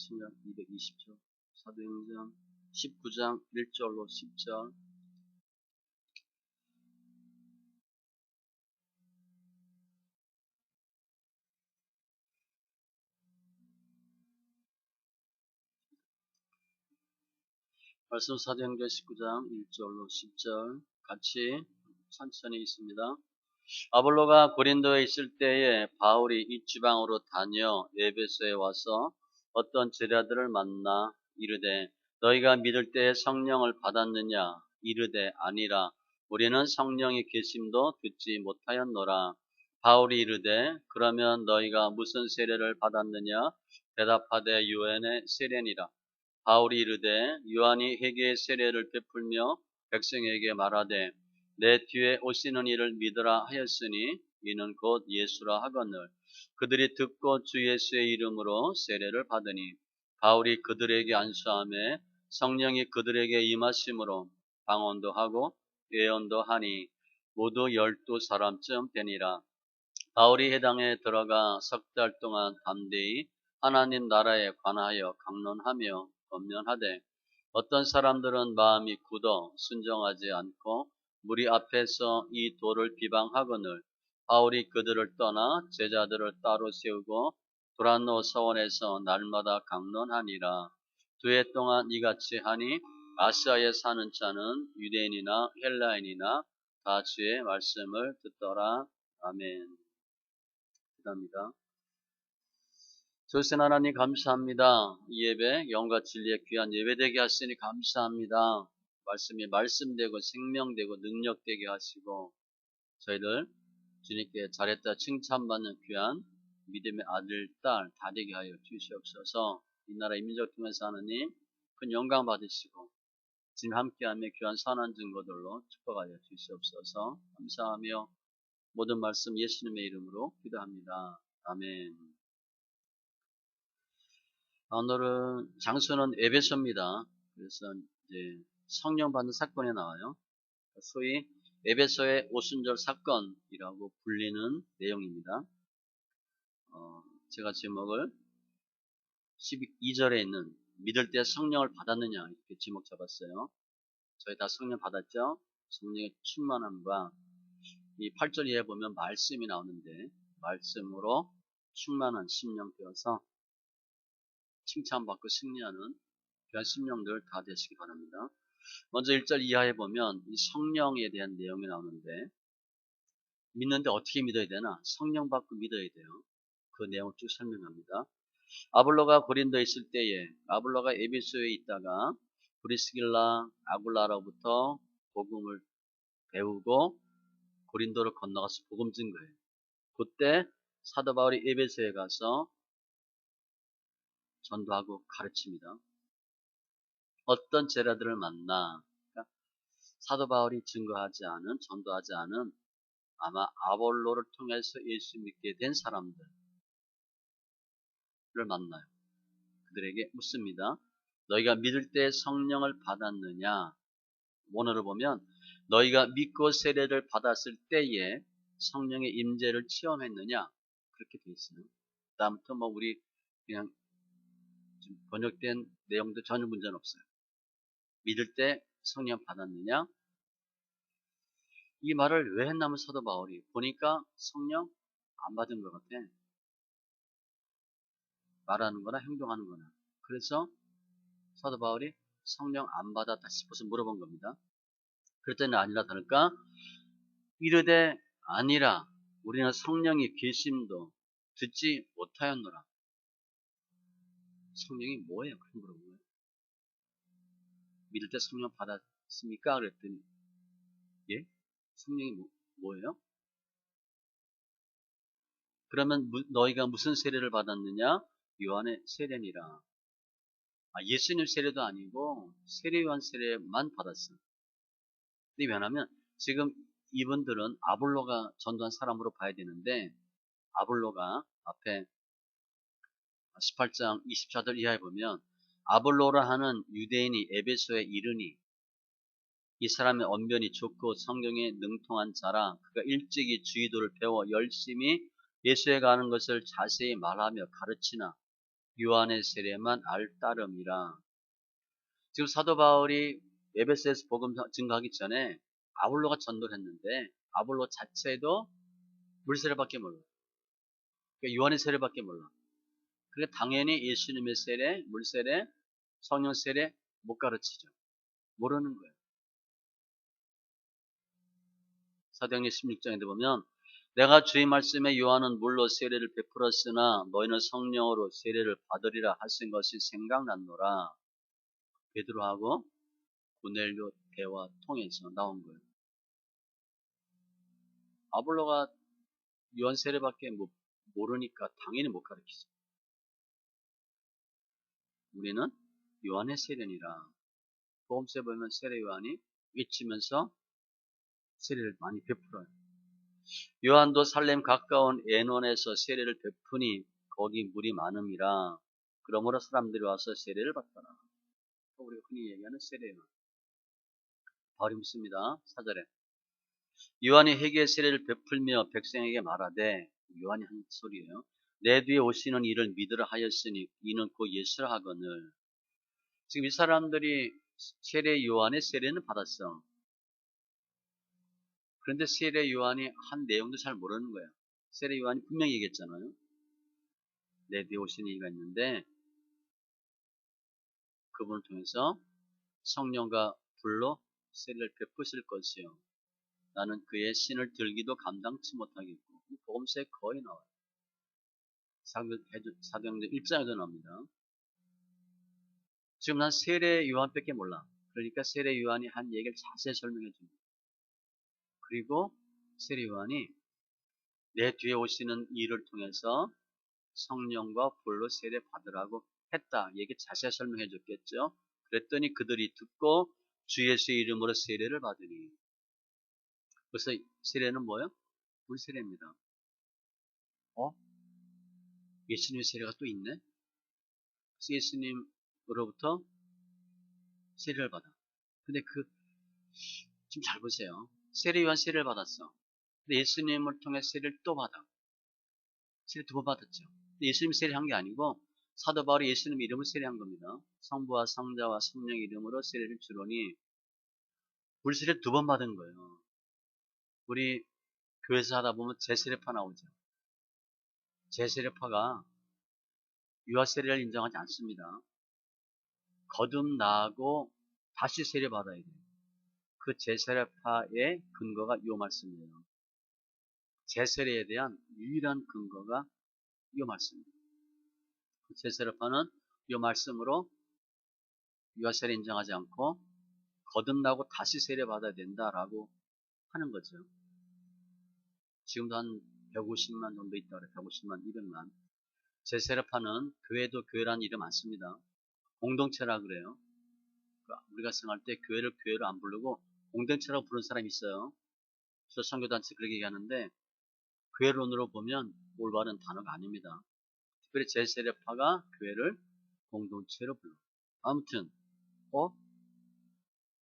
신약 220조, 사도행전 19장 1절로 10절. 말씀 사도행전 19장 1절로 10절 같이 천천히 있습니다. 아볼로가 고린도에 있을 때에 바울이 이 지방으로 다녀 에베소에 와서 어떤 제자들을 만나 이르되 너희가 믿을 때에 성령을 받았느냐? 이르되 아니라 우리는 성령의 계심도 듣지 못하였노라. 바울이 이르되 그러면 너희가 무슨 세례를 받았느냐? 대답하되 요한의 세례니라. 바울이 이르되 요한이 회개의 세례를 베풀며 백성에게 말하되 내 뒤에 오시는 이를 믿으라 하였으니 이는 곧 예수라 하거늘 그들이 듣고 주 예수의 이름으로 세례를 받으니 바울이 그들에게 안수하며 성령이 그들에게 임하심으로 방언도 하고 예언도 하니 모두 12사람쯤 되니라. 바울이 회당에 들어가 석 달 동안 담대히 하나님 나라에 관하여 강론하며 권면하되 어떤 사람들은 마음이 굳어 순종하지 않고 무리 앞에서 이 도를 비방하거늘 바울이 그들을 떠나 제자들을 따로 세우고 도란노 서원에서 날마다 강론하니라. 2해 동안 이같이 하니 아시아에 사는 자는 유대인이나 헬라인이나 다 주의 말씀을 듣더라. 아멘. 기도합니다. 좋으신 하나님 감사합니다. 이 예배 영과 진리의 귀한 예배되게 하시니 감사합니다. 말씀이 말씀되고 생명되고 능력되게 하시고 저희들 주님께 잘했다 칭찬받는 귀한 믿음의 아들, 딸 다 되게 하여 주시옵소서. 이 나라 이 민족 통해서 하나님 큰 영광 받으시고 지금 함께하며 귀한 선한 증거들로 축복하여 주시옵소서. 감사하며 모든 말씀 예수님의 이름으로 기도합니다. 아멘. 오늘은 장소는 에베소입니다. 그래서 이제 성령 받는 사건에 나와요. 소위 에베소의 오순절 사건이라고 불리는 내용입니다. 제가 제목을 12절에 있는 믿을 때 성령을 받았느냐 이렇게 제목 잡았어요. 저희 다 성령 받았죠? 성령의 충만함과 이 8절 이하에 보면 말씀이 나오는데 말씀으로 충만한 심령 되어서 칭찬받고 승리하는 귀한 심령들 다 되시기 바랍니다. 먼저 1절 이하에 보면 이 성령에 대한 내용이 나오는데 믿는데 어떻게 믿어야 되나? 성령 받고 믿어야 돼요. 그 내용을 쭉 설명합니다. 아볼로가 고린도에 있을 때에 아볼로가 에베소에 있다가 브리스길라 아굴라로부터 복음을 배우고 고린도를 건너가서 복음 진 거예요. 그때 사도 바울이 에베소에 가서 전도하고 가르칩니다. 어떤 제자들을 만나 그러니까 사도 바울이 증거하지 않은 전도하지 않은 아마 아볼로를 통해서 예수 믿게 된 사람들을 만나요. 그들에게 묻습니다. 너희가 믿을 때 성령을 받았느냐? 원어를 보면 너희가 믿고 세례를 받았을 때에 성령의 임재를 체험했느냐? 그렇게 되어 있어요. 다음부터 뭐 우리 그냥 번역된 내용도 전혀 문제는 없어요. 믿을 때 성령 받았느냐? 이 말을 왜 했냐면 사도 바울이 보니까 성령 안 받은 것 같아. 말하는 거나 행동하는 거나. 그래서 사도 바울이 성령 안 받았다 싶어서 물어본 겁니다. 그랬더니 아니라 다를까? 이르되 아니라 우리는 성령의 계심도 듣지 못하였노라. 성령이 뭐예요? 그런 물어본 거예요. 믿을 때 성령 받았습니까? 그랬더니 예? 성령이 뭐예요? 그러면 너희가 무슨 세례를 받았느냐? 요한의 세례니라. 예수님 세례도 아니고 세례 요한 세례만 받았어요. 근데 왜냐하면 지금 이분들은 아볼로가 전도한 사람으로 봐야 되는데 아볼로가 앞에 18장 24절 이하에 보면 아볼로라 하는 유대인이 에베소에 이르니 이 사람의 언변이 좋고 성경에 능통한 자라 그가 일찍이 주의도를 배워 열심히 예수에 가는 것을 자세히 말하며 가르치나 요한의 세례만 알 따름이라. 지금 사도 바울이 에베소에서 복음 증거하기 전에 아볼로가 전도를 했는데 아볼로 자체도 물세례밖에 몰라. 그러니까 요한의 세례밖에 몰라. 그러니까 당연히 예수님의 세례, 물세례, 성령 세례 못 가르치죠. 모르는 거예요. 사도행전 16장에 보면 내가 주의 말씀에 요한은 물로 세례를 베풀었으나 너희는 성령으로 세례를 받으리라 하신 것이 생각났노라. 베드로하고 고넬료 대화 통해서 나온 거예요. 아볼로가 요한 세례밖에 모르니까 당연히 못 가르치죠. 우리는 요한의 세례니라. 복음서에 보면 세례 요한이 외치면서 세례를 많이 베풀어요. 요한도 살렘 가까운 에논에서 세례를 베푸니 거기 물이 많음이라. 그러므로 사람들이 와서 세례를 받더라. 우리가 흔히 얘기하는 세례 요한. 바울이 묻습니다. 4절에 요한이 회개의 세례를 베풀며 백성에게 말하되, 요한이 한 소리예요. 내 뒤에 오시는 이를 믿으라 하였으니 이는 곧 예수라 하거늘. 지금 이 사람들이 세례 요한의 세례는 받았어. 그런데 세례 요한이 한 내용도 잘 모르는 거예요. 세례 요한이 분명히 얘기했잖아요. 내 뒤에 오시는 이가 있는데 그분을 통해서 성령과 불로 세례를 베푸실 것이요. 나는 그의 신을 들기도 감당치 못하겠고. 복음서에 거의 나와요. 사도행전 1장에도 나옵니다. 지금 난 세례 요한밖에 몰라. 그러니까 세례 요한이 한 얘기를 자세히 설명해 줍니다. 그리고 세례 요한이 내 뒤에 오시는 이를 통해서 성령과 불로 세례 받으라고 했다. 얘기 자세히 설명해 줬겠죠. 그랬더니 그들이 듣고 주 예수의 이름으로 세례를 받으니. 그래서 세례는 뭐예요? 물세례입니다. 예수님의 세례가 또 있네? 그래서 예수님으로부터 세례를 받아. 근데 지금 잘 보세요. 세례 요한 세례를 받았어. 근데 예수님을 통해 세례를 또 받아. 세례 2번 받았죠. 근데 예수님이 세례한 게 아니고 사도 바울이 예수님 이름을 세례한 겁니다. 성부와 성자와 성령 이름으로 세례를 주로니 물세례를 2번 받은 거예요. 우리 교회에서 하다 보면 제세례파 나오죠. 제세례파가 유아세례를 인정하지 않습니다. 거듭나고 다시 세례 받아야 돼요. 그 제세례파의 근거가 이 말씀이에요. 제세례에 대한 유일한 근거가 이 말씀입니다. 그 제세례파는 이 말씀으로 유아세례 인정하지 않고 거듭나고 다시 세례 받아야 된다라고 하는 거죠. 지금도 한 150만 정도 있다 그래요. 150만, 200만. 제세례파는 교회도 교회라는 이름 안 씁니다. 공동체라 그래요. 우리가 생각할 때 교회를 교회로 안 부르고 공동체라고 부르는 사람이 있어요. 저 선교단체 그렇게 얘기하는데 교회론으로 보면 올바른 단어가 아닙니다. 특별히 제세례파가 교회를 공동체로 불러. 아무튼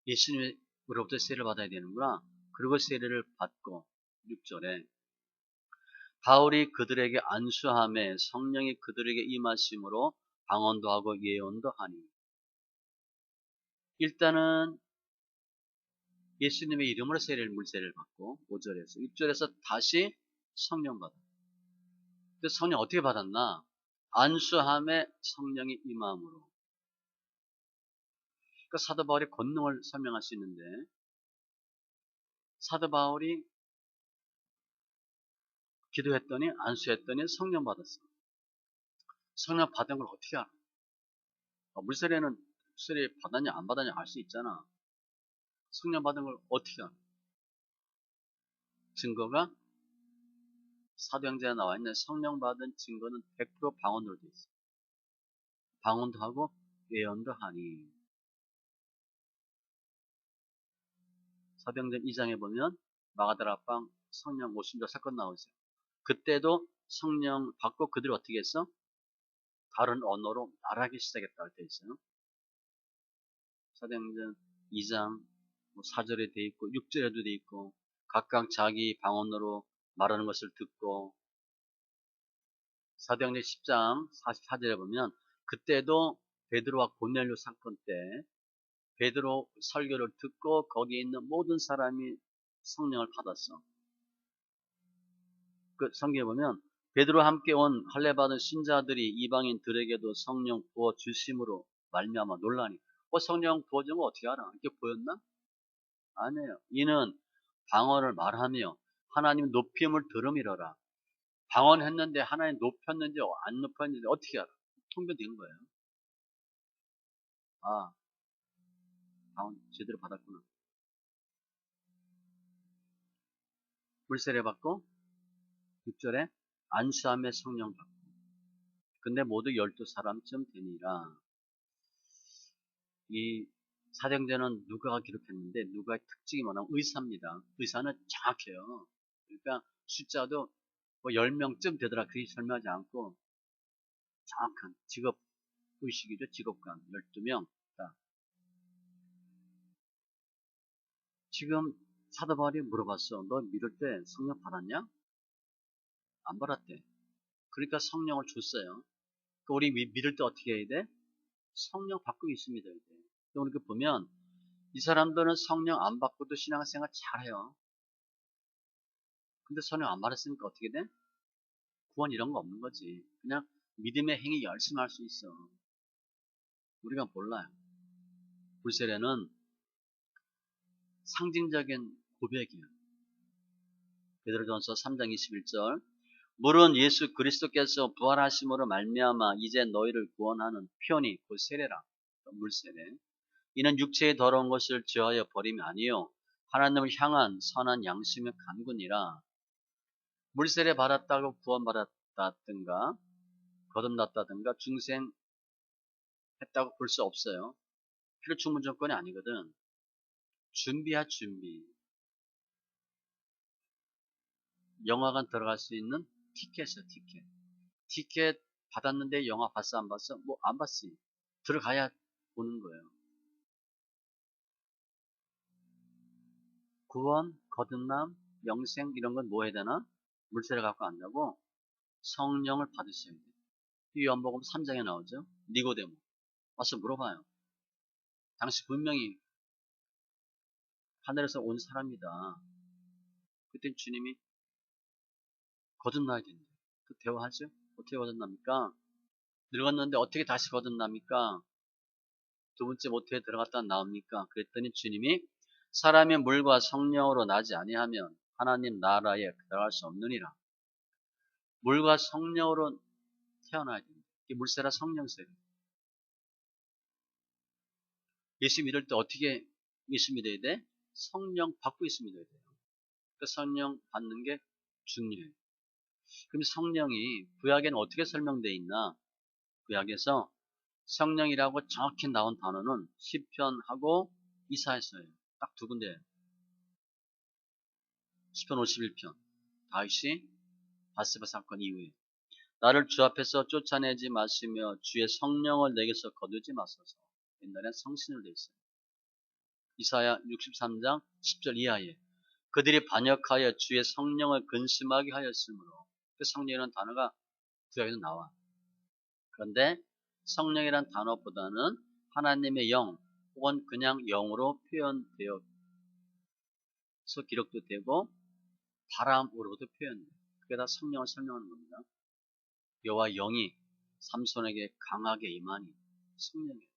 예수님으로부터 세례를 받아야 되는구나. 그리고 세례를 받고 6절에 바울이 그들에게 안수함에 성령이 그들에게 임하심으로 방언도 하고 예언도 하니. 일단은 예수님의 이름으로 물세례를 받고 5절에서 6절에서 다시 성령 받아. 근데 성령 어떻게 받았나? 안수함에 성령이 임함으로. 그러니까 사도 바울이 권능을 설명할 수 있는데 사도 바울이 기도했더니 안수했더니 성령 받았어. 성령 받은 걸 어떻게 알아? 물세례는 물세례 받았냐 안 받았냐 알 수 있잖아. 성령 받은 걸 어떻게 알아? 증거가 사도행전에 나와 있는 성령 받은 증거는 100% 방언으로 돼 있어. 방언도 하고 예언도 하니. 사도행전 2장에 보면 마가다라 빵 성령 오순절 사건 나오죠. 그때도 성령 받고 그들이 어떻게 했어? 다른 언어로 말하기 시작했다 할 때 있어요. 사도행전 2장 4절에 돼 있고 6절에도 돼 있고 각각 자기 방언으로 말하는 것을 듣고 사도행전 10장 44절에 보면 그때도 베드로와 고넬료 사건 때 베드로 설교를 듣고 거기에 있는 모든 사람이 성령을 받았어. 그 성경에 보면 베드로와 함께 온 할례 받은 신자들이 이방인들에게도 성령 부어 주심으로 말미암아 놀라니. 성령 부어준 거 어떻게 알아? 이렇게 보였나? 아니에요. 이는 방언을 말하며 하나님 높임을 들음이러라. 방언했는데 하나님 높였는지 안 높였는지 어떻게 알아? 통변된 거예요. 아, 방언 제대로 받았구나. 물세례 받고 6절에 안수함에 성령 받고. 근데 모두 12사람쯤 되니라. 이 사도행전은 누가가 기록했는데 누가의 특징이 뭐냐면 의사입니다. 의사는 정확해요. 그러니까 숫자도 뭐 10명쯤 되더라. 그렇게 설명하지 않고 정확한 직업 의식이죠. 직업관 12명. 지금 사도 바울이 물어봤어. 너 믿을 때 성령 받았냐? 안 받았대. 그러니까 성령을 줬어요. 우리 믿을 때 어떻게 해야 돼? 성령 받고 있습니다. 이렇게 보면 이 사람들은 성령 안 받고도 신앙생활 잘해요. 근데 성령 안 받았으니까 어떻게 돼? 구원 이런 거 없는 거지. 그냥 믿음의 행위 열심히 할 수 있어. 우리가 몰라요. 불세례는 상징적인 고백이에요. 베드로전서 3장 21절 물은 예수 그리스도께서 부활하심으로 말미암아 이제 너희를 구원하는 편이 곧 세례라. 물세례. 이는 육체의 더러운 것을 제하여 버림이 아니요 하나님을 향한 선한 양심의 간구니라. 물세례 받았다고 구원받았다든가 거듭났다든가 중생했다고 볼 수 없어요. 필요 충분 조건이 아니거든. 준비야 준비. 영화관 들어갈 수 있는 티켓이야 티켓. 티켓 받았는데 영화 봤어 안 봤어? 뭐 안 봤지. 들어가야 보는 거예요. 구원, 거듭남, 영생 이런 건 뭐 해야 되나? 물세례 갖고 안다고 성령을 받으셔야 돼요. 이 요한복음 3장에 나오죠. 니고데모. 와서 물어봐요. 당시 분명히 하늘에서 온 사람이다. 그때 주님이 거듭나야 된다. 그 대화하죠. 어떻게 거듭납니까? 늙었는데 어떻게 다시 거듭납니까? 두 번째 모태에 들어갔다 나옵니까? 그랬더니 주님이 사람이 물과 성령으로 나지 아니하면 하나님 나라에 들어갈 수 없느니라. 물과 성령으로 태어나야 됩니다. 이게 물세라 성령세례. 예수 믿을 때 어떻게 예수 믿어야 돼? 성령 받고 예수 믿어야 돼요. 그 성령 받는 게 중요해요. 그럼 성령이 구약에는 어떻게 설명되어 있나? 구약에서 성령이라고 정확히 나온 단어는 시편하고 이사야서예요. 딱 두 군데예요. 시편 51편. 다윗이 바세바 사건 이후에 나를 주 앞에서 쫓아내지 마시며 주의 성령을 내게서 거두지 마소서. 옛날엔 성신으로 되어 있어요. 이사야 63장 10절 이하에 그들이 반역하여 주의 성령을 근심하게 하였으므로 그 성령이라는 단어가 구약에서 나와. 그런데 성령이란 단어보다는 하나님의 영 혹은 그냥 영으로 표현되어서 기록도 되고 바람으로도 표현돼요. 그게 다 성령을 설명하는 겁니다. 여호와 영이 삼손에게 강하게 임하니 성령이에요.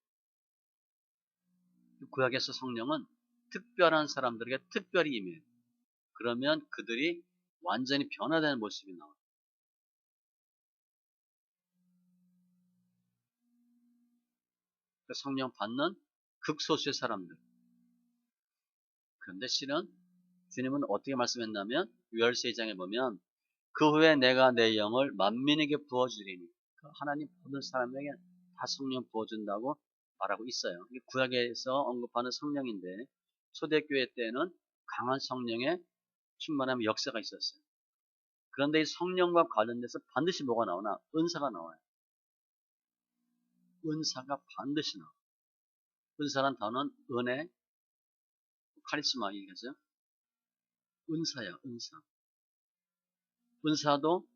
구약에서 성령은 특별한 사람들에게 특별히 임해요. 그러면 그들이 완전히 변화되는 모습이 나와요. 성령 받는 극소수의 사람들. 그런데 실은 주님은 어떻게 말씀했냐면 유월세 2장에 보면 그 후에 내가 내 영을 만민에게 부어주리니 하나님 모든 사람에게 다 성령 부어준다고 말하고 있어요. 이게 구약에서 언급하는 성령인데 초대교회 때는 강한 성령의 충만함의 역사가 있었어요. 그런데 이 성령과 관련돼서 반드시 뭐가 나오나? 은사가 나와요. 은사가 반드시 나와요. 은사란 단어는 은혜, 카리스마 얘기하죠. 은사야, 은사. 은사도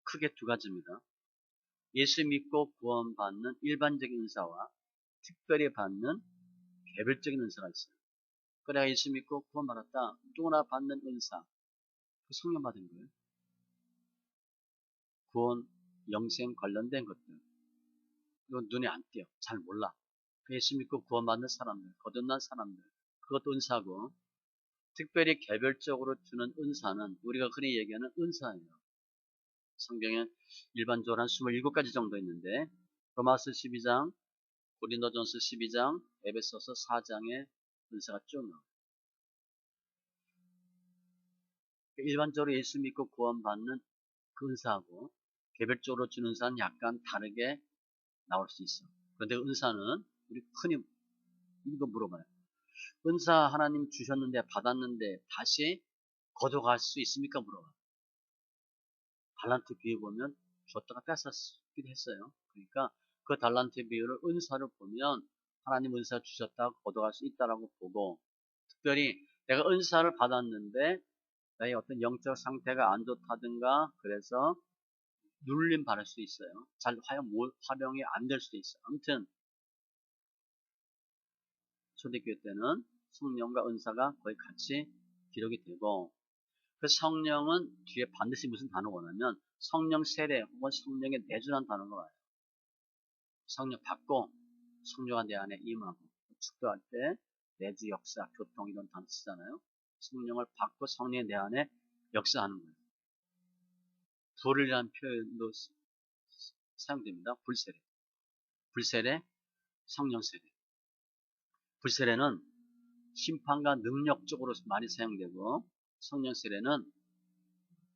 크게 두 가지입니다. 예수 믿고 구원받는 일반적인 은사와 특별히 받는 개별적인 은사가 있어요. 그래 예수 믿고 구원받았다. 누구나 받는 은사. 그 성령 받은 거예요. 구원, 영생 관련된 것들. 이건 눈에 안 띄어. 잘 몰라. 예수 믿고 구원받는 사람들, 거듭난 사람들. 그것도 은사고, 특별히 개별적으로 주는 은사는 우리가 흔히 얘기하는 은사예요. 성경에 일반적으로 한 27가지 정도 있는데, 로마서 12장, 고린도전서 12장, 에베소서 4장에 은사가 쭉 나와요. 일반적으로 예수 믿고 구원받는 그 은사하고 개별적으로 주는 은사는 약간 다르게 나올 수 있어. 그런데 은사는 우리 흔히 이거 물어봐요. 은사 하나님 주셨는데 받았는데 다시 거둬갈 수 있습니까? 물어봐요. 달란트 비유 보면 줬다가 뺏었기도 했어요. 그러니까 그 달란트 비유를 은사로 보면 하나님 은사 주셨다가 거둬갈 수 있다라고 보고, 특별히 내가 은사를 받았는데 나의 어떤 영적 상태가 안 좋다든가 그래서 눌림 받을 수 있어요. 잘 활용이 안 될 수도 있어요. 아무튼 초대교회 때는 성령과 은사가 거의 같이 기록이 되고, 그 성령은 뒤에 반드시 무슨 단어가 오냐면 성령 세례 혹은 성령의 내주라는 단어가 와요. 성령 받고 성령가 내 안에 임하고, 축도할 때 내주 역사, 교통 이런 단어 쓰잖아요. 성령을 받고 성령이 내 안에 역사하는 거예요. 불이라는 표현도 사용됩니다. 불세례. 불세례, 성령 세례. 불세례는 심판과 능력 쪽으로 많이 사용되고, 성령 세례는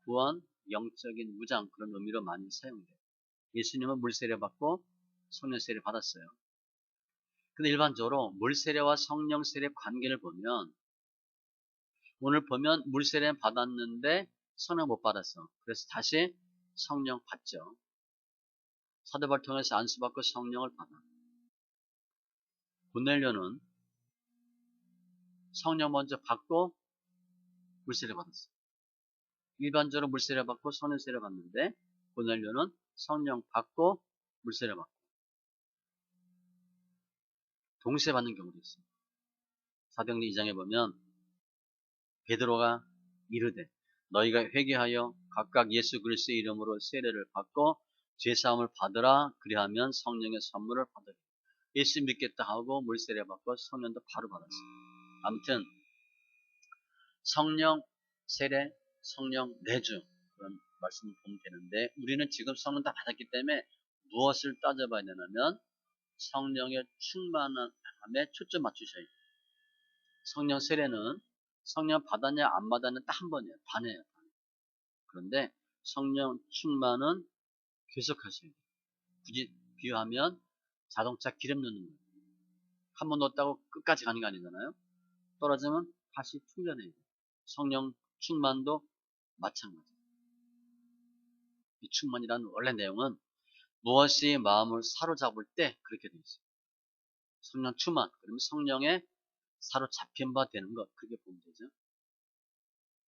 구원, 영적인 무장 그런 의미로 많이 사용돼요. 예수님은 물세례 받고 성령 세례 받았어요. 근데 일반적으로 물세례와 성령 세례 관계를 보면, 오늘 보면 물세례 받았는데 성령 못 받았어. 그래서 다시 성령 받죠. 사도바울 통해서 안수받고 성령을 받아. 고넬료는 성령 먼저 받고 물세례 받았어. 일반적으로 물세례 받고 성령 세례 받는데, 고넬료는 성령 받고 물세례 받고 동시에 받는 경우도 있어요. 사도행전 2장에 보면 베드로가 이르되 너희가 회개하여 각각 예수 그리스도의 이름으로 세례를 받고 죄사함을 받으라. 그리하면 성령의 선물을 받으리라. 예수 믿겠다 하고 물세례 받고 성령도 바로 받았어요. 아무튼 성령 세례, 성령 내주 그런 말씀을 보면 되는데, 우리는 지금 성령 다 받았기 때문에 무엇을 따져봐야 되냐면 성령의 충만함에 초점 맞추셔야 돼요. 성령 세례는 성령 받았냐 안 받았냐 딱 한 번이에요. 반이에요. 그런데 성령 충만은 계속 하셔야 돼요. 굳이 비유하면 자동차 기름 넣는 거예요. 한 번 넣었다고 끝까지 가는 게 아니잖아요. 떨어지면 다시 충전해야 돼요. 성령 충만도 마찬가지예요. 이 충만이라는 원래 내용은 무엇이 마음을 사로잡을 때 그렇게 되어 있어요. 성령 충만, 그러면 성령에 사로잡힌 바 되는 것, 그렇게 보면 되죠.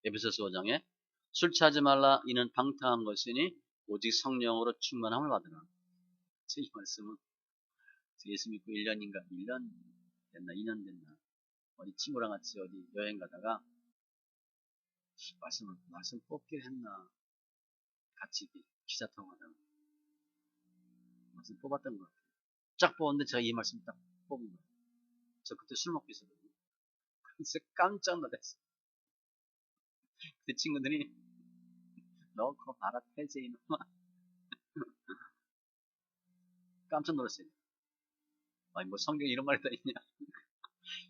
에베소서 5장에 술 취하지 말라, 이는 방탕한 것이니 오직 성령으로 충만함을 받으라. 이 말씀은 예수 믿고 1년인가 1년 됐나 2년 됐나 어디 친구랑 같이 어디 여행 가다가 말씀 뽑기를 했나, 같이 기차 타고 가다가 말씀 뽑았던 것 같아요. 쫙 뽑았는데 제가 이 말씀 딱 뽑은 거예요. 저 그때 술 먹고 있었거든요. 그래서 깜짝 놀랐어요. 그 친구들이 너 그거 봐라 폐쇄 이놈아. 깜짝 놀랐어요. 아니 뭐 성경에 이런 말이 다 있냐.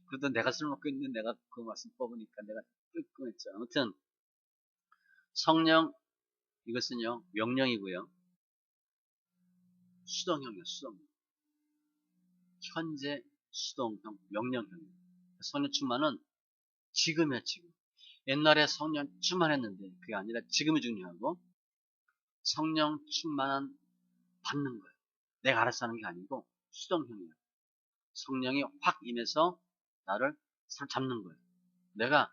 그러던 내가 술 먹고 있는데 내가 그 말씀 뽑으니까 내가 뜨끔했죠. 아무튼 성령, 이것은요 명령이고요. 수동형이에요. 수동. 현재 수동형, 명령형이에요. 성령 충만은 지금이야 지금. 옛날에 성령 충만했는데 그게 아니라 지금이 중요하고, 성령 충만한 받는 거예요. 내가 알아서 하는 게 아니고 수동형이에요. 성령이 확 임해서 나를 사로잡는 거예요. 내가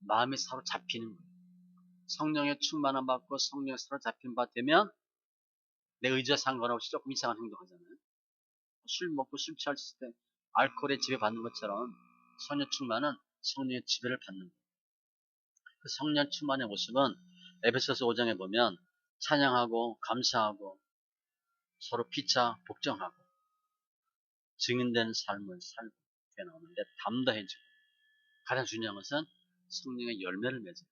마음이 사로잡히는 거예요. 성령의 충만함 받고 성령에 사로잡힌 바 되면 내 의지와 상관없이 조금 이상한 행동하잖아요. 술 먹고 술 취할 때 알코올에 지배받는 것처럼 성령 충만은 성령의 지배를 받는 거예요. 그 성령 충만의 모습은 에베소서 5장에 보면 찬양하고 감사하고 서로 피차 복종하고 증인되는 삶을 살고 이렇게 나오는데 담대해지고 가장 중요한 것은 성령의 열매를 맺어요.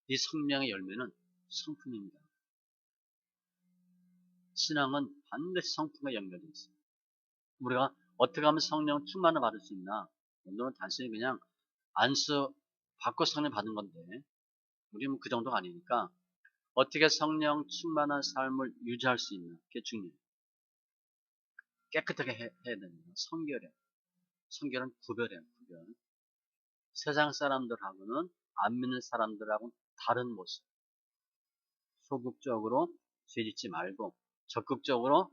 이 성령의 열매는 성품입니다. 신앙은 반드시 성품과 연결되어 있어요. 우리가 어떻게 하면 성령 충만을 받을 수 있나? 오늘은 단순히 그냥 안수 받고 성령 받은 건데 우리는 그 정도가 아니니까 어떻게 성령 충만한 삶을 유지할 수 있나? 그게 중요해요. 깨끗하게 해야 됩니다. 성결해. 성결은 구별해요. 구별. 세상 사람들하고는 안 믿는 사람들하고는 다른 모습. 소극적으로 죄짓지 말고 적극적으로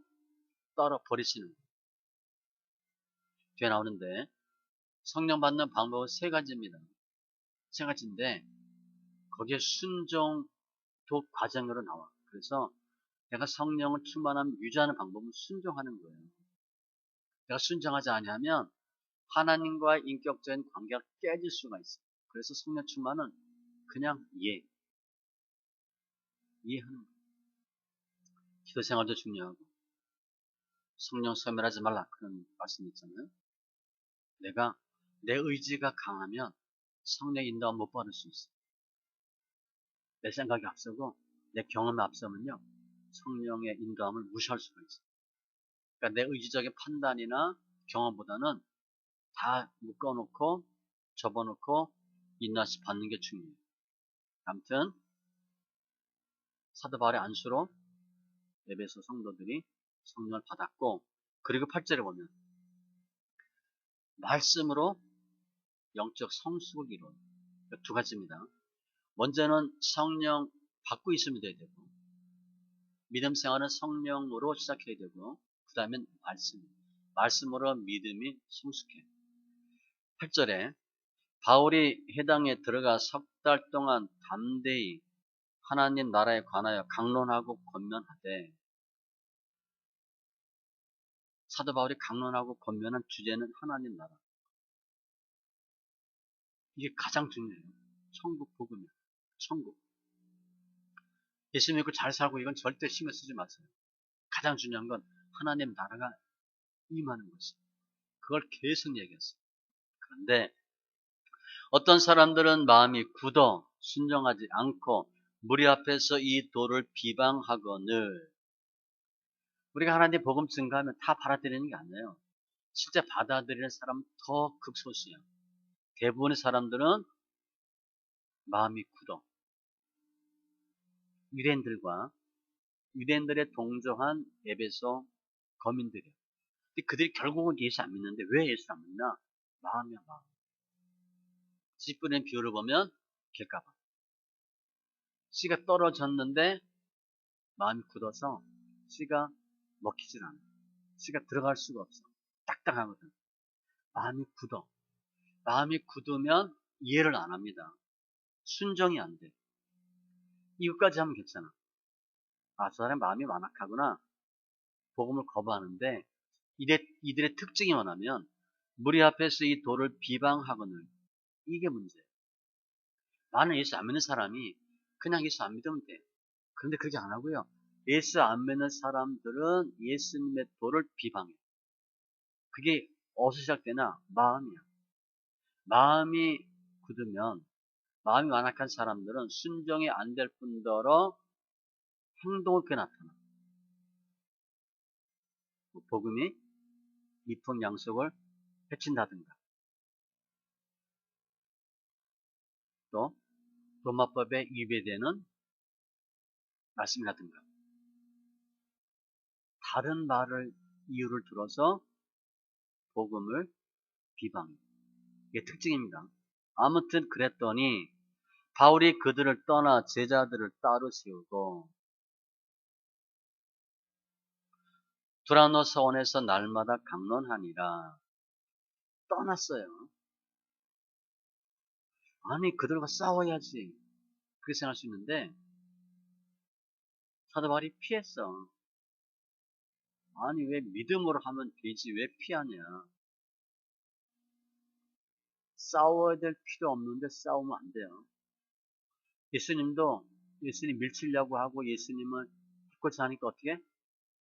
떨어버리시는 거예요. 뒤에 나오는데 성령 받는 방법은 세 가지입니다. 세 가지인데 거기에 순종도 과정으로 나와. 그래서 내가 성령을 충만함 유지하는 방법은 순종하는 거예요. 내가 순종하지 아니하면 하나님과의 인격적인 관계가 깨질 수가 있어요. 그래서 성령 충만은 그냥 이해하는 거예요. 기도 생활도 중요하고 성령 소멸하지 말라 그런 말씀 있잖아요. 내가 내 의지가 강하면 성령 인도함 못 받을 수 있어요. 내 생각이 앞서고 내 경험이 앞서면요 성령의 인도함을 무시할 수가 있어요. 그러니까 내 의지적인 판단이나 경험보다는 다 묶어놓고 접어놓고 인도하시 받는 게 중요해요. 아무튼 사도 바울의 안수로 에베소 성도들이 성령을 받았고 그리고 8절에 보면 말씀으로 영적 성숙을 이루는 두 가지입니다. 먼저는 성령 받고 있으면 돼야 되고 믿음 생활은 성령으로 시작해야 되고 그 다음엔 말씀으로 믿음이 성숙해. 8절에 바울이 해당에 들어가 석 달 동안 담대히 하나님 나라에 관하여 강론하고 권면하되 사도 바울이 강론하고 권면한 주제는 하나님 나라. 이게 가장 중요해요. 천국 복음이에요. 천국. 예수 믿고 잘 살고 이건 절대 신경 쓰지 마세요. 가장 중요한 건 하나님 나라가 임하는 것이에요. 그걸 계속 얘기했어요. 그런데 어떤 사람들은 마음이 굳어 순종하지 않고 무리 앞에서 이 도를 비방하거늘 우리가 하나님 복음 증가하면 다 받아들이는 게 아니에요. 실제 받아들이는 사람은 더 극소수야. 대부분의 사람들은 마음이 굳어. 유대인들의 동조한 에베소 거민들이야. 근데 그들이 결국은 예수 안 믿는데 왜 예수 안 믿나? 마음이야, 마음. 씨 뿌리는 비유를 보면 길가봐. 씨가 떨어졌는데 마음이 굳어서 씨가 먹히질 않아. 씨가 들어갈 수가 없어. 딱딱하거든. 마음이 굳어. 마음이 굳으면 이해를 안 합니다. 순정이 안 돼. 이것까지 하면 괜찮아. 아, 저 사람 마음이 완악하구나. 복음을 거부하는데 이들의 특징이 뭐냐면 무리 앞에서 이 도를 비방하거늘 이게 문제예요. 많은 예수 안 믿는 사람이 그냥 예수 안 믿으면 돼. 그런데 그렇게 안 하고요. 예수 안 믿는 사람들은 예수님의 도를 비방해. 그게 어디서 시작되나? 마음이야. 마음이 굳으면 마음이 완악한 사람들은 순종이 안 될 뿐더러 행동을 꽤 나타나. 복음이 미풍양속을 해친다든가 또 로마법에 위배되는 말씀이라든가 다른 말을 이유를 들어서 복음을 비방해. 이게 특징입니다. 아무튼 그랬더니 바울이 그들을 떠나 제자들을 따로 세우고 두라노 서원에서 날마다 강론하니라. 떠났어요. 아니 그들과 싸워야지. 그렇게 생각할 수 있는데 사도 바울이 피했어. 아니 왜 믿음으로 하면 되지 왜 피하냐. 싸워야 될 필요 없는데 싸우면 안 돼요. 예수님도 예수님 밀치려고 하고 예수님을 붙고 자니까 어떻게?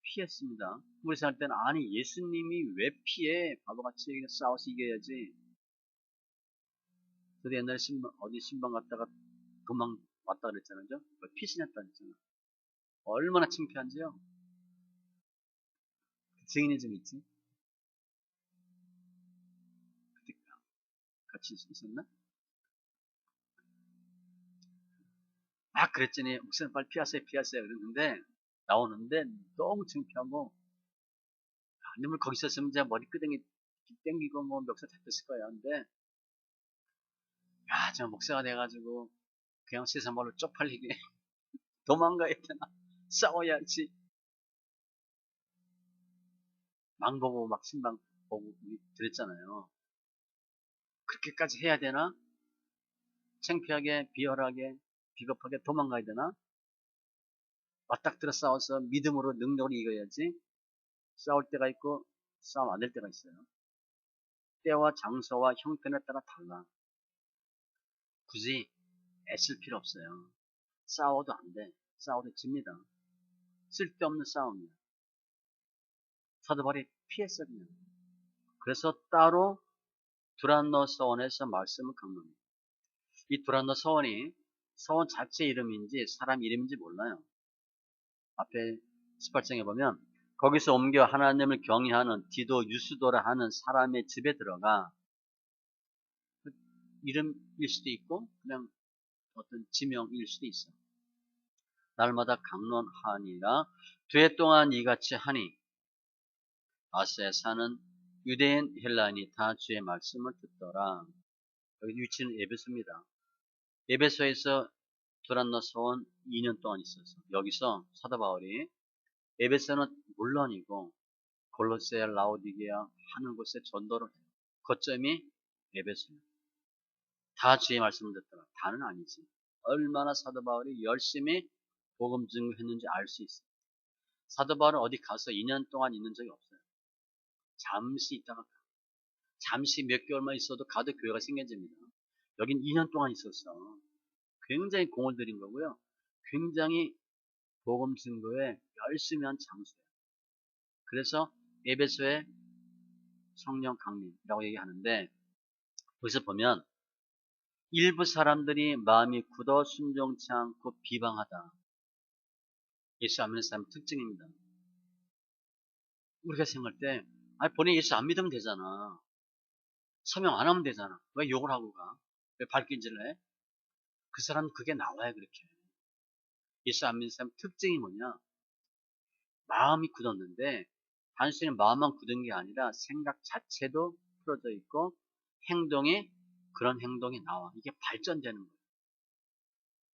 피했습니다. 우리 생각할 때는 아니 예수님이 왜 피해? 바보같이 그냥 싸워서 이겨야지. 저도 옛날에 어디 신방 갔다가 도망 왔다 그랬잖아요. 피신했다 그랬잖아요. 얼마나 창피한지요. 증인이 좀 있지? 그때 같이 있었나? 막 그랬더니 목사님 빨리 피하세요 피하세요 그랬는데 나오는데 너무 창피하고 아니면 거기 있었으면 이제 머리끄댕이 땡기고 뭐 멱살 잡혔을 거야. 근데 야, 저 목사가 돼가지고 그냥 세상 말로 쪽팔리게 도망가야 되나? 싸워야지. 망보고 막 신방 보고 그랬잖아요. 그렇게까지 해야 되나? 창피하게, 비열하게, 비겁하게 도망가야 되나? 맞닥뜨려 싸워서 믿음으로 능력으로 이겨야지. 싸울 때가 있고 싸움 안 될 때가 있어요. 때와 장소와 형편에 따라 달라. 굳이 애쓸 필요 없어요. 싸워도 안 돼. 싸워도 집니다. 쓸데없는 싸움이야. 사도 바울이 피했어 그냥. 그래서 따로 두란노 서원에서 말씀을 강론합니다. 이 두란노 서원이 서원 자체 이름인지 사람 이름인지 몰라요. 앞에 18장에 보면 거기서 옮겨 하나님을 경외하는 디도 유스도라 하는 사람의 집에 들어가 이름일 수도 있고 그냥 어떤 지명일 수도 있어. 날마다 강론하니라 두 해 동안 이같이 하니 아시아에 사는 유대인 헬라인이 다 주의 말씀을 듣더라. 여기 위치는 에베소입니다. 에베소에서 두란노 서원 2년 동안 있어서 여기서 사도 바울이 에베소는 물론이고 골로새, 라오디게아 하는 곳에 전도를 해요. 거점이 에베소입니다. 다 주의 말씀을 듣더라. 다는 아니지. 얼마나 사도 바울이 열심히 복음 증거했는지 알 수 있어요. 사도 바울은 어디 가서 2년 동안 있는 적이 없어요. 잠시 있다가 잠시 몇 개월만 있어도 가도 교회가 생겨집니다. 여긴 2년 동안 있었어. 굉장히 공을 들인 거고요. 굉장히 복음 증거에 열심히 한 장소예요. 그래서 에베소의 성령 강림이라고 얘기하는데 여기서 보면 일부 사람들이 마음이 굳어 순종치 않고 비방하다. 예수 안 믿는 사람 특징입니다. 우리가 생각할 때 아니 본인이 예수 안 믿으면 되잖아. 서명 안 하면 되잖아. 왜 욕을 하고 가? 왜 발끈질을 해? 그 사람은 그게 나와요 그렇게. 예수 안 믿는 사람 특징이 뭐냐? 마음이 굳었는데 단순히 마음만 굳은 게 아니라 생각 자체도 풀어져 있고 행동이 그런 행동이 나와. 이게 발전되는 거예요.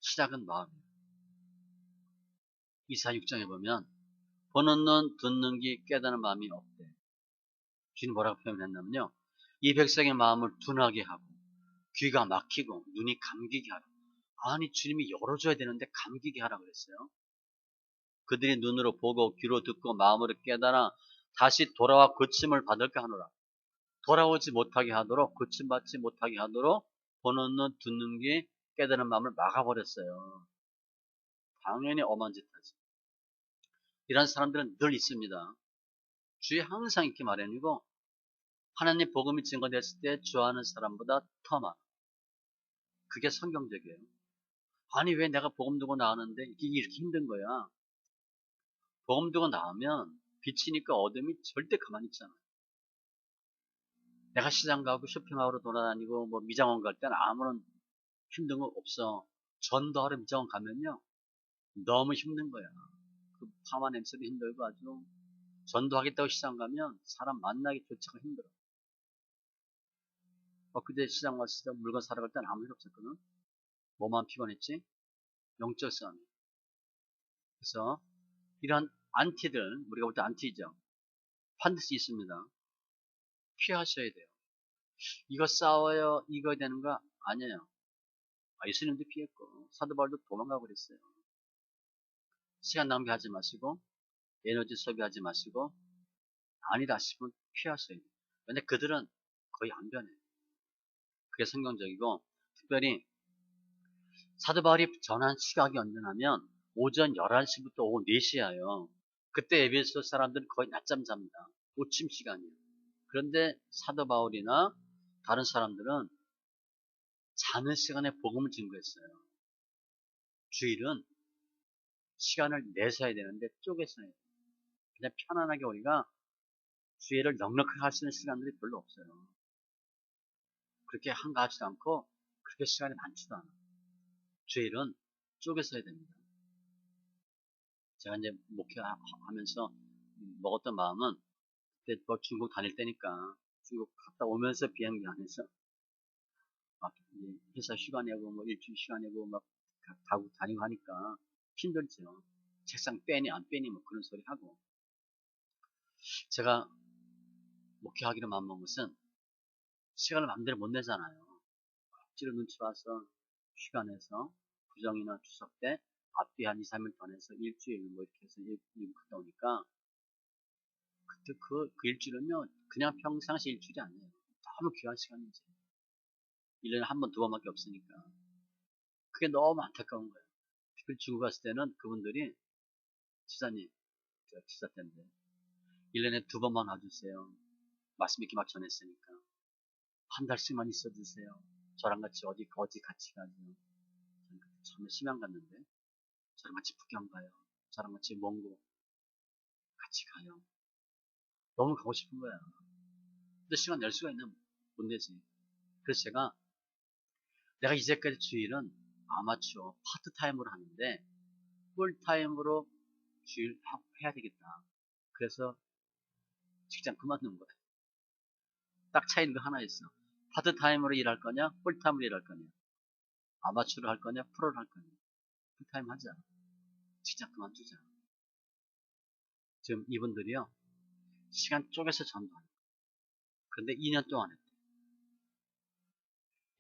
시작은 마음이에요. 이사 6장에 보면 보는 눈, 듣는 귀, 깨닫는 마음이 없대. 주님 뭐라고 표현했냐면요. 이 백성의 마음을 둔하게 하고 귀가 막히고 눈이 감기게 하라. 아니 주님이 열어줘야 되는데 감기게 하라 그랬어요. 그들이 눈으로 보고 귀로 듣고 마음으로 깨달아 다시 돌아와 고침을 받을까 하노라. 돌아오지 못하게 하도록 고침받지 못하게 하도록 보는 눈 듣는 귀 깨달은 마음을 막아버렸어요. 당연히 엄한 짓 하지. 이런 사람들은 늘 있습니다. 주에 항상 있기 마련이고 하나님 복음이 증거됐을 때 좋아하는 사람보다 더 많아. 그게 성경적이에요. 아니 왜 내가 복음 두고 나왔는데 이게 이렇게 힘든 거야. 복음 두고 나오면 빛이니까 어둠이 절대 가만히 있잖아. 내가 시장 가고 쇼핑하러 돌아다니고 뭐 미장원 갈 때는 아무런 힘든 거 없어. 전도하러 미장원 가면요. 너무 힘든 거야. 그 파마 냄새도 힘들고 아주 전도하겠다고 시장 가면 사람 만나기조차가 힘들어. 그때 시장 왔을 때 물건 사러 갈 때는 아무 일 없었거든. 뭐만 피곤했지? 영적 싸움. 그래서 이런 안티들, 우리가 볼 때 안티죠. 반드시 있습니다. 피하셔야 돼요. 이거 싸워요, 이거 되는 거 아니에요. 예수님도 피했고 사도 바울도 도망가고 그랬어요. 시간 낭비하지 마시고 에너지 소비하지 마시고 아니다 싶으면 피하셔야 돼요. 근데 그들은 거의 안 변해요. 그게 성경적이고, 특별히 사도 바울이 전한 시각이 언제냐면 오전 11시부터 오후 4시예요. 그때 에베소 사람들은 거의 낮잠 잡니다. 오침 시간이에요. 그런데 사도 바울이나 다른 사람들은 자는 시간에 복음을 증거했어요. 주일은 시간을 내서 해야 되는데 쪼개서 해요. 그냥 편안하게 우리가 주일을 넉넉하게 할 수 있는 시간들이 별로 없어요. 그렇게 한가하지도 않고 그렇게 시간이 많지도 않아요. 주일은 쪼개서 해야 됩니다. 제가 이제 목회하면서 먹었던 마음은 그때 뭐 중국 다닐 때니까 중국 갔다 오면서 비행기 안에서 막 회사 휴가 내고 뭐 일주일 휴가 내고 막 가고 다니고 하니까 힘들죠. 책상 빼니 안 빼니 뭐 그런 소리 하고, 제가 목회하기로 마음먹은 것은 시간을 마음대로 못 내잖아요. 억지로 눈치 봐서 휴가 내서 구정이나 추석 때 앞뒤 한 2, 3일 더 내서 일주일 뭐 이렇게 해서 일부 갔다 오니까 그때 그 일주일은요 그냥 평상시 일주일이 아니에요. 너무 귀한 시간이지. 1년에 한 번, 두 번밖에 없으니까. 그게 너무 안타까운 거예요. 특별히 중국 갔을 때는 그분들이 지사님, 지사 때인데 1년에 두 번만 와주세요. 말씀 이렇게 막 전했으니까 한 달씩만 있어주세요. 저랑 같이 어디 같이 가죠. 저는 그때 처음에 심양 갔는데 저랑 같이 북경 가요. 저랑 같이 몽고 같이 가요. 너무 가고 싶은 거야. 근데 시간 낼 수가 있나 못 내지. 그래서 내가 이제까지 주일은 아마추어 파트타임으로 하는데 풀타임으로 주일 해야 되겠다. 그래서 직장 그만둔 거야. 딱 차이는 거 하나 있어. 파트타임으로 일할 거냐, 풀타임으로 일할 거냐. 아마추어로 할 거냐, 프로로 할 거냐. 풀타임 하자. 직장 그만두자. 지금 이분들이요, 시간 쪼개서 전도하는 거야. 그런데 2년 동안 했대.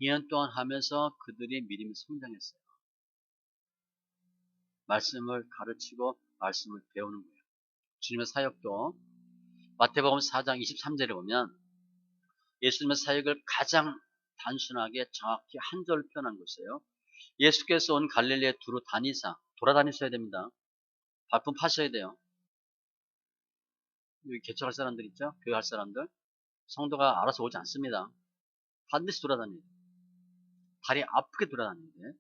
2년 동안 하면서 그들이 믿음이 성장했어요. 말씀을 가르치고 말씀을 배우는 거예요. 주님의 사역도 마태복음 4장 23절에 보면 예수님의 사역을 가장 단순하게 정확히 한 절을 표현한 것이에요. 예수께서 온 갈릴리에 두루 돌아다니셔야 됩니다. 바쁜 파셔야 돼요. 여기 개척할 사람들 있죠? 교회할 사람들. 성도가 알아서 오지 않습니다. 반드시 돌아다녀야 돼요. 다리 아프게 돌아다니는데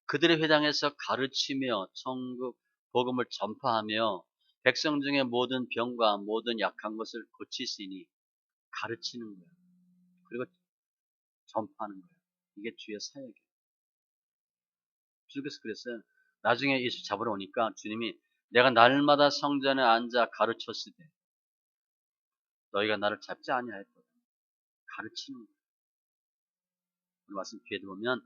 그들의 회당에서 가르치며 천국 복음을 전파하며 백성 중에 모든 병과 모든 약한 것을 고치시니 가르치는 거예요. 그리고 전파하는 거예요. 이게 주의 사역이에요. 주님께서 그랬어요. 나중에 예수 잡으러 오니까 주님이 내가 날마다 성전에 앉아 가르쳤을 때 너희가 나를 잡지 아니하였거든. 가르치는 거예요. 오늘 말씀 뒤에 보면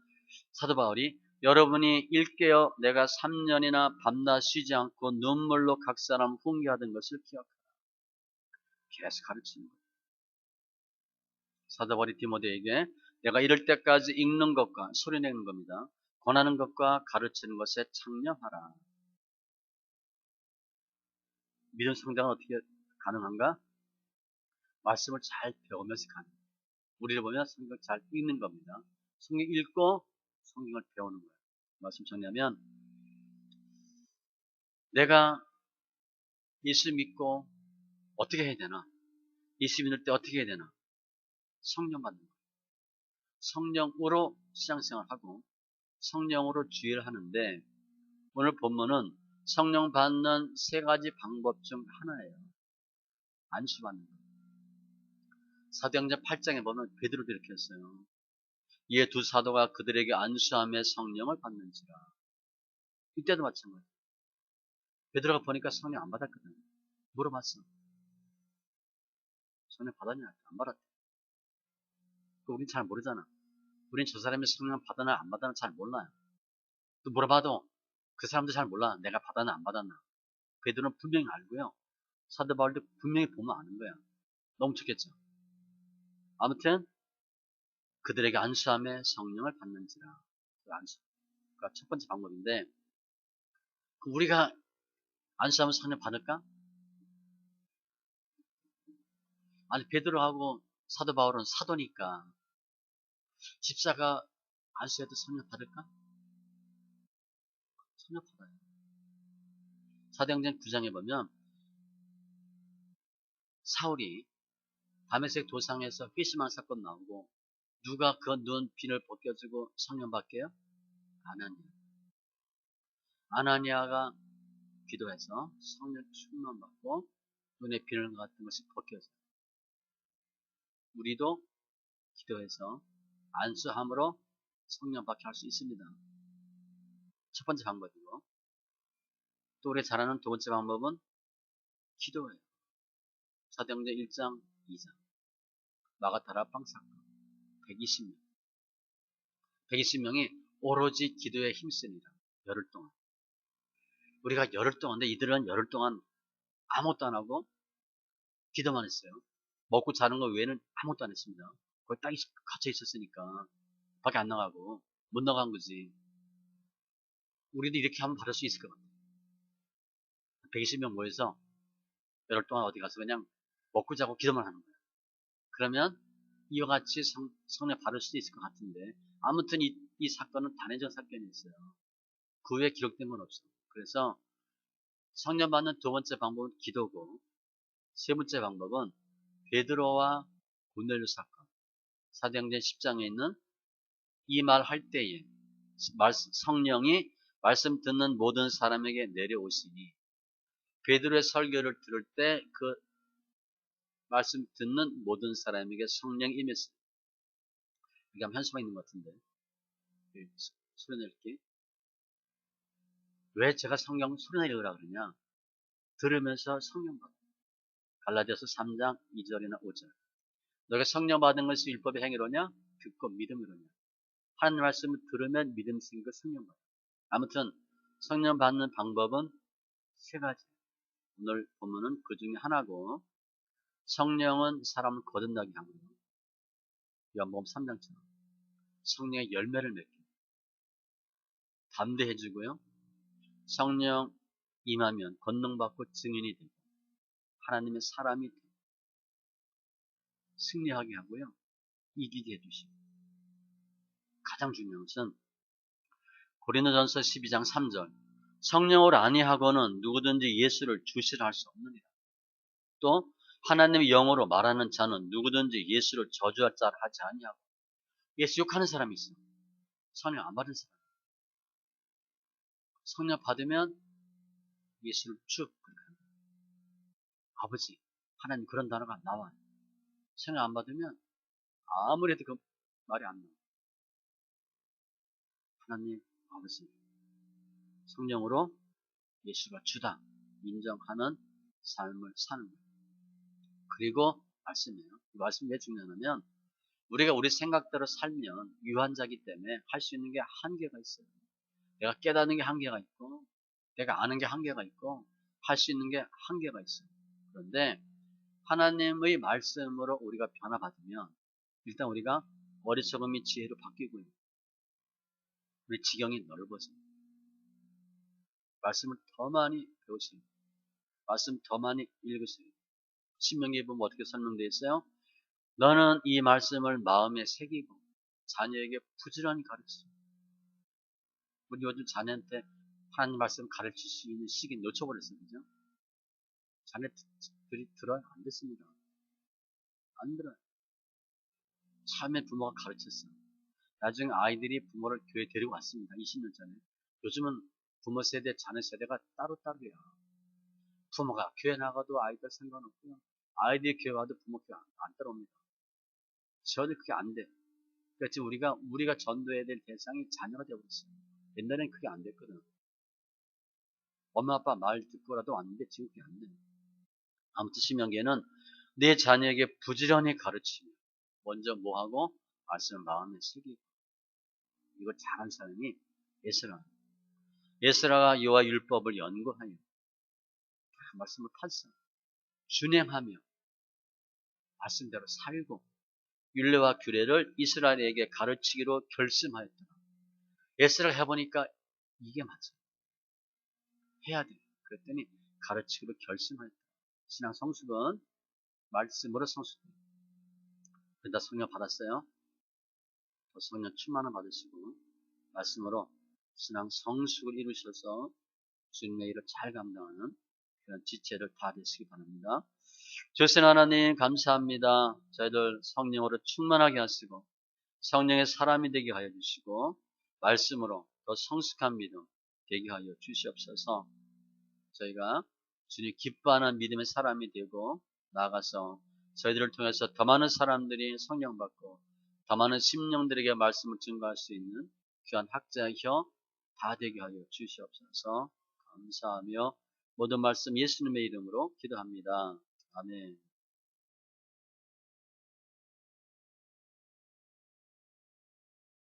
사도 바울이 여러분이 일깨어 내가 3년이나 밤낮 쉬지 않고 눈물로 각 사람 훈계하던 것을 기억하라. 계속 가르치는 거예요. 사도 바울이 디모데에게 내가 이럴 때까지 읽는 것과 소리내는 겁니다. 권하는 것과 가르치는 것에 창념하라. 믿음 성장은 어떻게 가능한가? 말씀을 잘 배우면서 가는 거예요. 우리를 보면 성경 잘 읽는 겁니다. 성경 읽고 성경을 배우는 거예요. 말씀 정리하면 내가 예수 믿고 어떻게 해야 되나? 예수 믿을 때 어떻게 해야 되나? 성령 받는 거예요. 성령으로 신앙생활하고 성령으로 주의를 하는데 오늘 본문은 성령 받는 세 가지 방법 중 하나예요. 안수받는 거예요. 사도행전 8장에 보면 베드로도 이렇게 했어요. 이에 두 사도가 그들에게 안수하며 성령을 받는지라. 이때도 마찬가지예요. 베드로가 보니까 성령 안 받았거든. 물어봤어. 성령 받았냐? 안 받았대. 우린 잘 모르잖아. 우린 저 사람이 성령 받았나 안 받았나 잘 몰라요. 또 물어봐도 그 사람도 잘 몰라. 내가 받았나 안 받았나. 베드로는 분명히 알고요. 사도 바울도 분명히 보면 아는 거야. 너무 좋겠죠. 아무튼 그들에게 안수함에 성령을 받는지라. 그 안수가 첫 번째 방법인데 우리가 안수하면 성령 받을까? 아니 베드로하고 사도 바울은 사도니까 집사가 안수해도 성령 받을까? 성령 받아요. 사도행전 9장에 보면 사울이 다메섹 도상에서 회심한 사건 나오고 누가 그 눈 비늘 벗겨주고 성령 받게요? 아나니아. 아나니아가 기도해서 성령 충만 받고 눈의 비늘 같은 것이 벗겨져요. 우리도 기도해서 안수함으로 성령 받게 할 수 있습니다. 첫 번째 방법이고, 또 우리 잘 아는 두 번째 방법은 기도예요. 사도행전 1장, 2장 마가다락방 사건 120명 120명이 오로지 기도에 힘씁니다. 열흘 동안. 우리가 열흘 동안, 근데 이들은 열흘 동안 아무것도 안 하고 기도만 했어요. 먹고 자는 거 외에는 아무것도 안 했습니다. 거기 딱 갇혀 있었으니까 밖에 안 나가고 못 나간 거지. 우리도 이렇게 하면 받을 수 있을 것 같아요. 120명 모여서 열흘 동안 어디 가서 그냥 먹고 자고 기도만 하는 거예요. 그러면 이와 같이 성령 받을 수도 있을 것 같은데, 아무튼 이 사건은 단회전 사건이었어요. 그 후에 기록된 건 없어요. 그래서 성령 받는 두 번째 방법은 기도고, 세 번째 방법은 베드로와 고넬료 사건, 사도행전 10장에 있는 이 말 할 때에 성령이 말씀 듣는 모든 사람에게 내려오시니, 베드로의 설교를 들을 때 그 말씀 듣는 모든 사람에게 성령이 임했어요. 이게 한번 현수막 있는 것 같은데, 소리 낼게. 왜 제가 성경 소리 내려라 그러냐? 들으면서 성령 받아. 갈라디아서 3장 2절이나 5절. 너가 성령 받은 것이 율법의 행위로냐? 듣고 믿음으로냐? 하나님 말씀을 들으면 믿음 생기고 성령 받아. 아무튼 성령 받는 방법은 세 가지. 오늘 보면은 그 중에 하나고, 성령은 사람을 거듭나게 하고요. 요한복음 3장처럼 성령의 열매를 맺게 담대해지고요. 성령 임하면 권능받고 증인이 되고 하나님의 사람이 되고 승리하게 하고요. 이기게 해주시고, 가장 중요한 것은 고린도전서 12장 3절 성령을 아니하고는 누구든지 예수를 주시라 할 수 없느니라. 또 하나님의 영으로 말하는 자는 누구든지 예수를 저주할 자를 하지 아니하고. 예수 욕하는 사람이 있어요. 성령 안 받은 사람. 성령 받으면 예수를 쭉 아버지, 하나님 그런 단어가 나와요. 성령 안 받으면 아무리 해도 그 말이 안 나와요. 하나님, 아버지, 성령으로 예수가 주다 인정하는 삶을 사는 거예요. 그리고 말씀이에요. 이 말씀이 왜 중요하냐면, 우리가 우리 생각대로 살면 유한자이기 때문에 할 수 있는 게 한계가 있어요. 내가 깨닫는 게 한계가 있고, 내가 아는 게 한계가 있고, 할 수 있는 게 한계가 있어요. 그런데 하나님의 말씀으로 우리가 변화받으면 일단 우리가 어리석음이 지혜로 바뀌고요. 우리 지경이 넓어져요. 말씀을 더 많이 배우세요. 말씀 더 많이 읽으세요. 신명기에 보면 어떻게 설명되어 있어요? 너는 이 말씀을 마음에 새기고 자녀에게 부지런히 가르치라. 우리 요즘 자녀한테 하나님 말씀 가르칠 수 있는 시기 놓쳐버렸어요. 그죠? 자녀들이 들어요? 안 됐습니다. 안 들어요. 처음에 부모가 가르쳤어요. 나중에 아이들이 부모를 교회에 데리고 왔습니다. 20년 전에. 요즘은 부모 세대, 자녀 세대가 따로따로야. 부모가 교회 나가도 아이들 상관없고요. 아이들이 교회 와도 부모 교회 안 따라옵니다. 전혀 그게 안 돼. 그러니까 지금 우리가 전도해야 될 대상이 자녀가 되어버렸어요. 옛날엔 그게 안 됐거든. 엄마 아빠 말 듣고라도 왔는데 지금 그게 안 돼. 아무튼 신명기에는 내 자녀에게 부지런히 가르치며 먼저 뭐하고 말씀을 마음에 새기고, 이걸 잘한 사람이 에스라. 에스라가 여호와 율법을 연구하여 말씀을 파서 준행하며 말씀대로 살고 율례와 규례를 이스라엘에게 가르치기로 결심하였더라. 에스라를 해보니까 이게 맞아. 해야 돼. 그랬더니 가르치기로 결심하였다. 신앙 성숙은 말씀으로 성숙해요. 그러다 성령 받았어요. 더 성령 충만을 받으시고 말씀으로 신앙 성숙을 이루셔서 주님의 일을 잘 감당하는 그런 지체를 다 되시기 바랍니다. 주신 하나님 감사합니다. 저희들 성령으로 충만하게 하시고 성령의 사람이 되게 하여 주시고 말씀으로 더 성숙한 믿음 되게 하여 주시옵소서. 저희가 주님 기뻐하는 믿음의 사람이 되고 나아가서 저희들을 통해서 더 많은 사람들이 성령 받고 더 많은 심령들에게 말씀을 증거할 수 있는 귀한 학자의 혀 다 되게 하여 주시옵소서. 감사하며 모든 말씀 예수님의 이름으로 기도합니다. 아멘.